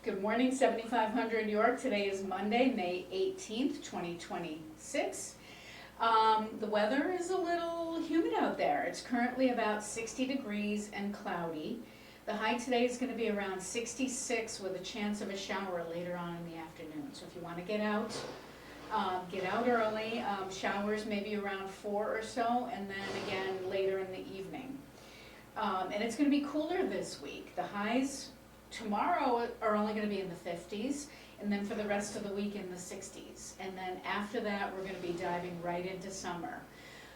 Good morning, 7500 York. Today is Monday, May 18th, 2026. The weather is a little humid out there. It's currently about 60 degrees and cloudy. The high today is going to be around 66 with a chance of a shower later on in the afternoon. So if you want to get out early. Showers maybe around 4 or so, and then again later in the evening. And it's going to be cooler this week. The highs tomorrow are only going to be in the 50s, and then for the rest of the week in the 60s. And then after that, we're going to be diving right into summer.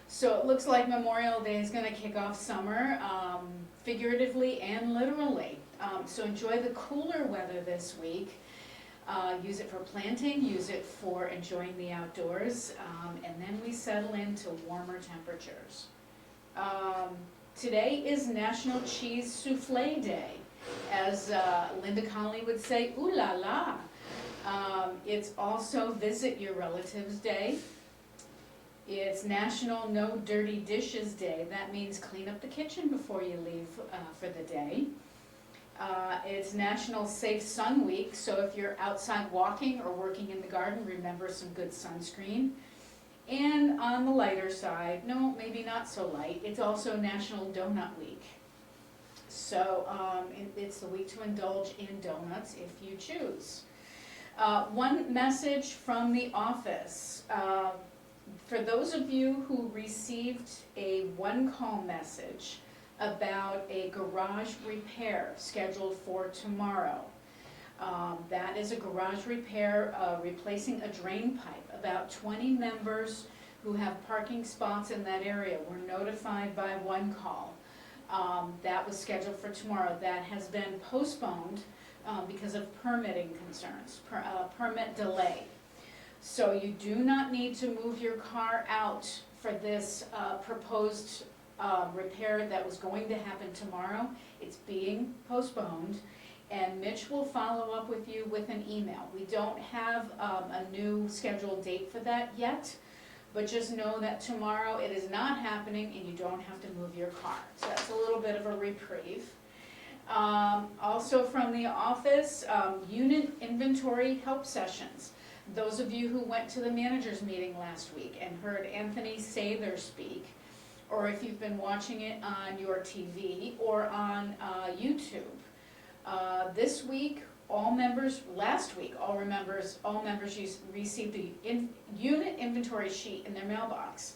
So it looks like Memorial Day is going to kick off summer, figuratively and literally. So enjoy the cooler weather this week. Use it for planting, use it for enjoying the outdoors, and then we settle into warmer temperatures. Today is National Cheese Souffle Day. As Linda Conley would say, ooh la la. It's also Visit Your Relatives Day. It's National No Dirty Dishes Day. That means clean up the kitchen before you leave for the day. It's National Safe Sun Week, so if you're outside walking or working in the garden, remember some good sunscreen. And on the lighter side, no, maybe not so light, it's also National Donut Week. So it's the week to indulge in donuts if you choose. One message from the office. For those of you who received a one-call message about a garage repair scheduled for tomorrow. That is a garage repair replacing a drain pipe. About 20 members who have parking spots in that area were notified by one call. That was scheduled for tomorrow. That has been postponed because of permitting concerns, permit delay. So you do not need to move your car out for this proposed repair that was going to happen tomorrow. It's being postponed, and Mitch will follow up with you with an email. We don't have a new scheduled date for that yet, but just know that tomorrow it is not happening and you don't have to move your car. So that's a little bit of a reprieve. Also from the office, unit inventory help sessions. Those of you who went to the managers meeting last week and heard Anthony Sather speak, or if you've been watching it on your TV or on YouTube. This week, last week, all members received the unit inventory sheet in their mailbox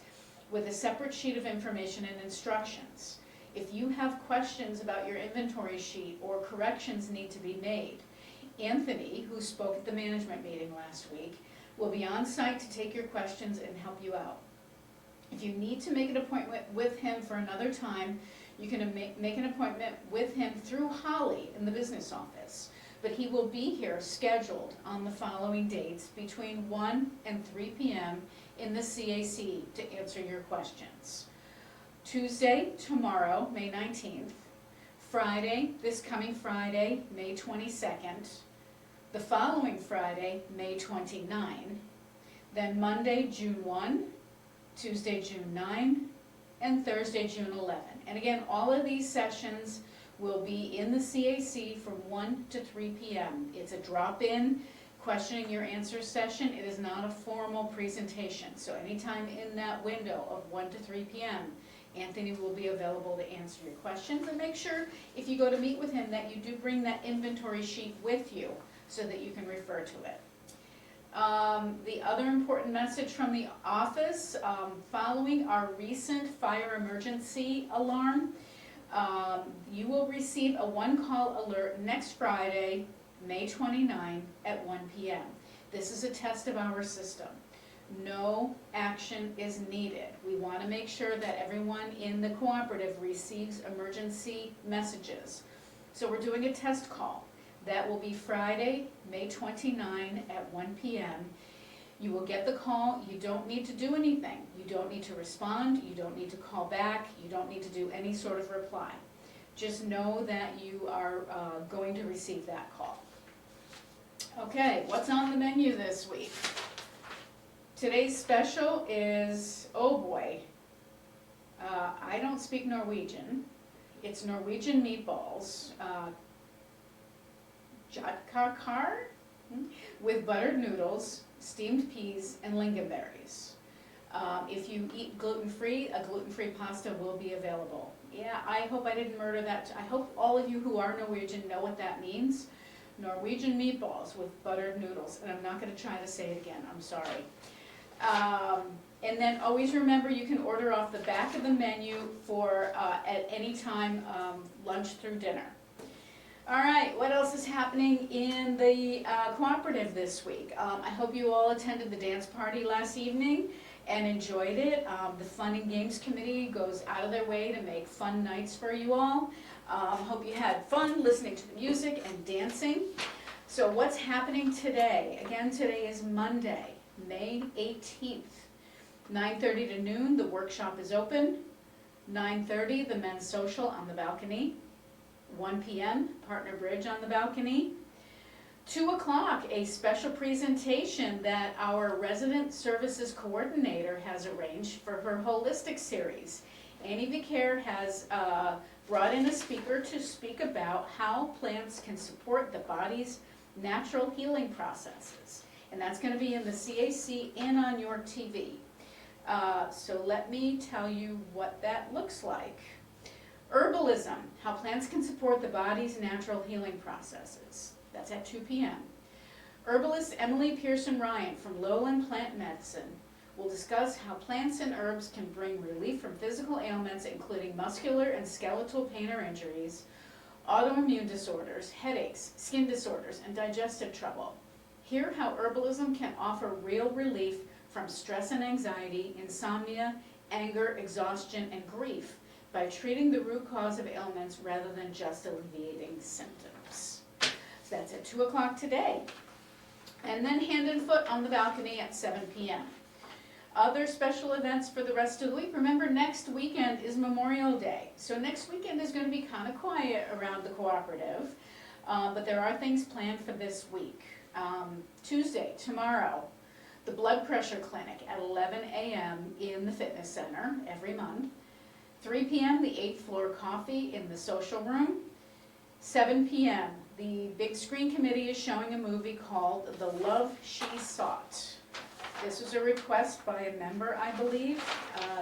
with a separate sheet of information and instructions. If you have questions about your inventory sheet or corrections need to be made, Anthony, who spoke at the management meeting last week, will be on site to take your questions and help you out. If you need to make an appointment with him for another time, you can make an appointment with him through Holly in the business office. But he will be here scheduled on the following dates between 1 and 3 p.m. in the CAC to answer your questions. Tuesday, tomorrow, May 19th. Friday, this coming Friday, May 22nd. The following Friday, May 29. Then Monday, June 1. Tuesday, June 9, and Thursday, June 11. And again, all of these sessions will be in the CAC from 1 to 3 p.m. It's a drop-in questioning your answers session. It is not a formal presentation. So anytime in that window of 1 to 3 p.m., Anthony will be available to answer your questions. And make sure, if you go to meet with him, that you do bring that inventory sheet with you so that you can refer to it. The other important message from the office, following our recent fire emergency alarm, you will receive a one-call alert next Friday, May 29 at 1 p.m. This is a test of our system. No action is needed. We want to make sure that everyone in the cooperative receives emergency messages. So we're doing a test call. That will be Friday, May 29 at 1 p.m. You will get the call. You don't need to do anything. You don't need to respond. You don't need to call back. You don't need to do any sort of reply. Just know that you are going to receive that call. Okay, what's on the menu this week? Today's special is, oh boy, I don't speak Norwegian. It's Norwegian meatballs. jatkar with buttered noodles, steamed peas, and lingonberries. If you eat gluten-free, a gluten-free pasta will be available. Yeah, I hope I didn't murder that. I hope all of you who are Norwegian know what that means. Norwegian meatballs with buttered noodles, and I'm not gonna try to say it again, I'm sorry. And then always remember, you can order off the back of the menu for, at any time, lunch through dinner. All right, what else is happening in the cooperative this week? I hope you all attended the dance party last evening and enjoyed it. The Fun and Games Committee goes out of their way to make fun nights for you all. Hope you had fun listening to the music and dancing. So what's happening today? Again, today is Monday, May 18th. 9:30 to noon, the workshop is open. 9:30, the men's social on the balcony. 1 p.m., partner bridge on the balcony. 2 o'clock, a special presentation that our resident services coordinator has arranged for her holistic series. Annie Vicaire has brought in a speaker to speak about how plants can support the body's natural healing processes. And that's going to be in the CAC and on York TV. So let me tell you what that looks like. Herbalism, how plants can support the body's natural healing processes. That's at 2 p.m. Herbalist Emily Pearson Ryan from Lowland Plant Medicine will discuss how plants and herbs can bring relief from physical ailments, including muscular and skeletal pain or injuries, autoimmune disorders, headaches, skin disorders, and digestive trouble. Hear how herbalism can offer real relief from stress and anxiety, insomnia, anger, exhaustion, and grief by treating the root cause of ailments rather than just alleviating symptoms. So that's at 2 o'clock today. And then Hand and Foot on the balcony at 7 p.m. Other special events for the rest of the week. Remember, next weekend is Memorial Day. So next weekend is going to be kind of quiet around the cooperative, but there are things planned for this week. Tuesday, tomorrow, the blood pressure clinic at 11 a.m. in the fitness center every month. 3 p.m. the 8th floor coffee in the social room. 7 p.m. the big screen committee is showing a movie called The Love She Sought. This was a request by a member, I believe.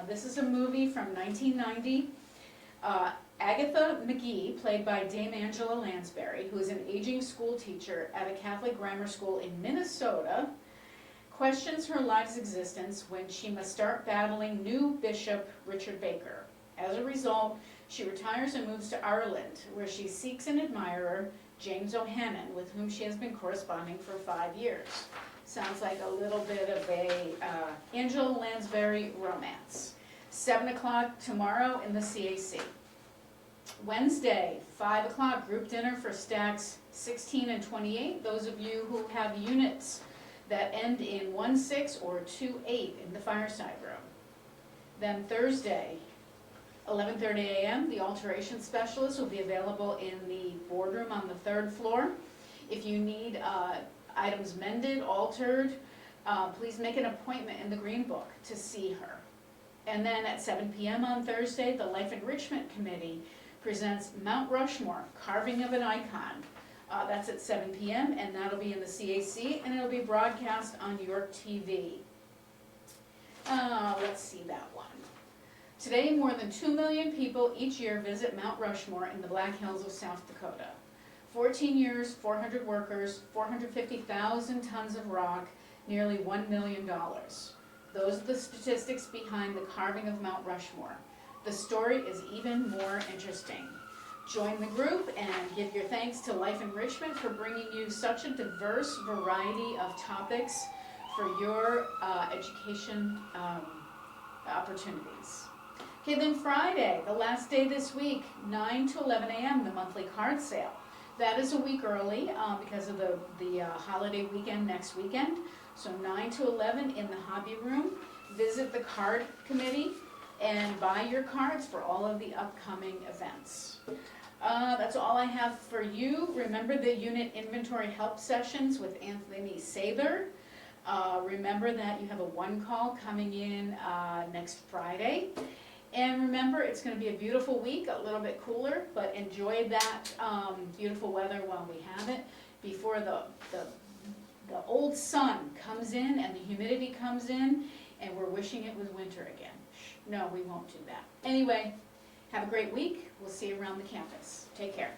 This is a movie from 1990. Agatha McGee, played by Dame Angela Lansbury, who is an aging school teacher at a Catholic grammar school in Minnesota, questions her life's existence when she must start battling new Bishop Richard Baker. As a result, she retires and moves to Ireland, where she seeks an admirer, James O'Hannon, with whom she has been corresponding for 5 years. Sounds like a little bit of a Angela Lansbury romance. 7 o'clock tomorrow in the CAC. Wednesday, 5 o'clock, group dinner for stacks 16 and 28. Those of you who have units that end in 1-6 or 2-8 in the fireside room. Then Thursday, 11:30 a.m., the alteration specialist will be available in the boardroom on the 3rd floor. If you need items mended, altered, please make an appointment in the Green Book to see her. And then at 7 p.m. on Thursday, the Life Enrichment Committee presents Mount Rushmore, Carving of an Icon. That's at 7 p.m. and that'll be in the CAC, and it'll be broadcast on York TV. Let's see that one. Today, more than 2 million people each year visit Mount Rushmore in the Black Hills of South Dakota. 14 years, 400 workers, 450,000 tons of rock, nearly $1 million. Those are the statistics behind the carving of Mount Rushmore. The story is even more interesting. Join the group and give your thanks to Life Enrichment for bringing you such a diverse variety of topics for your education opportunities. Okay, then Friday, the last day this week, 9 to 11 a.m., the monthly card sale. That is a week early because of the holiday weekend next weekend. So 9 to 11 in the hobby room. Visit the card committee and buy your cards for all of the upcoming events. That's all I have for you. Remember the unit inventory help sessions with Anthony Sather. Remember that you have a 1 call coming in next Friday. And remember, it's going to be a beautiful week, a little bit cooler, but enjoy that beautiful weather while we have it. before the old sun comes in and the humidity comes in, and we're wishing it was winter again. No, we won't do that. Anyway, have a great week. We'll see you around the campus. Take care.